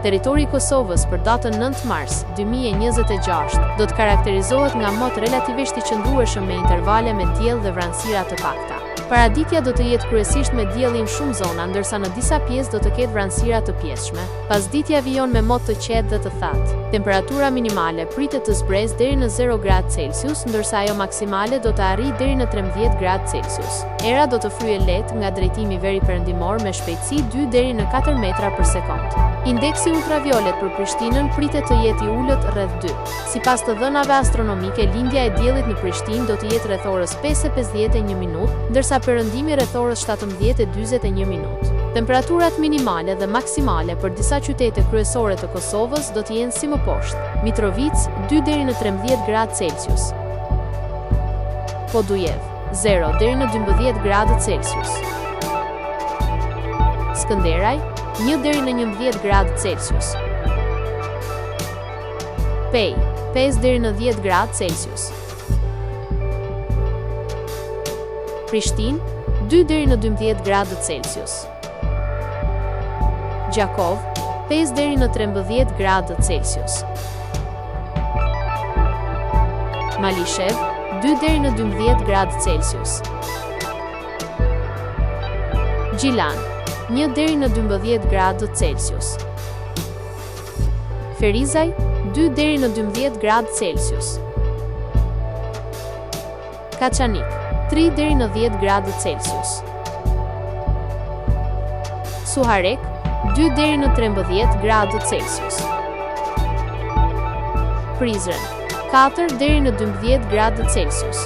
Territori i Kosovës për datën 9 mars 2026 do të karakterizohet nga mot relativisht i qëndrueshëm me intervale me diell dhe vranësira të pakta. Paraditja do të jetë kryesisht me diell në shumë zona, ndërsa në disa pjesë do të ketë vranësira të pjesshme. Pasditja vijon me mot të qetë dhe të thatë. Temperatura minimale pritet të zbresë deri në 0 gradë Celsius, ndërsa ajo maksimale do të arrijë deri në 13 gradë Celsius. Era do të fryejë lehtë nga drejtimi veri perëndimor me shpejtësi 2 deri në 4 metra për sekond. Indeksi ultraviolet për Prishtinën pritet të jetë i ulët rreth 2. Sipas të dhënave astronomike, lindja e diellit në Prishtinë do të jetë rreth orës 5:51 minutë, ndërsa perëndimi rreth orës 17:41 minutë. Temperaturat minimale dhe maksimale për disa qytete kryesore të Kosovës do të jenë si më poshtë: Mitrovica 2 deri në 13 gradë Celsius, Podujev 0 deri në 12 gradë Celsius, Skënderaj 1 deri në 11 gradë Celsius, Pej 5 deri në 10 gradë Celsius, Prishtinë 2 deri në 12 gradë Celsius, Gjakov 5 deri në 13 gradë Celsius, Malishev 2 deri në 12 gradë Celsius, Gjilan 1 deri në 12 gradë Celsius, Ferizaj 2 deri në 12 gradë Celsius, Kaçanik 3 deri në 10 gradë Celsius, Suharek 2 deri në 13 gradë Celsius, Prizren 4 deri në 12 gradë Celsius,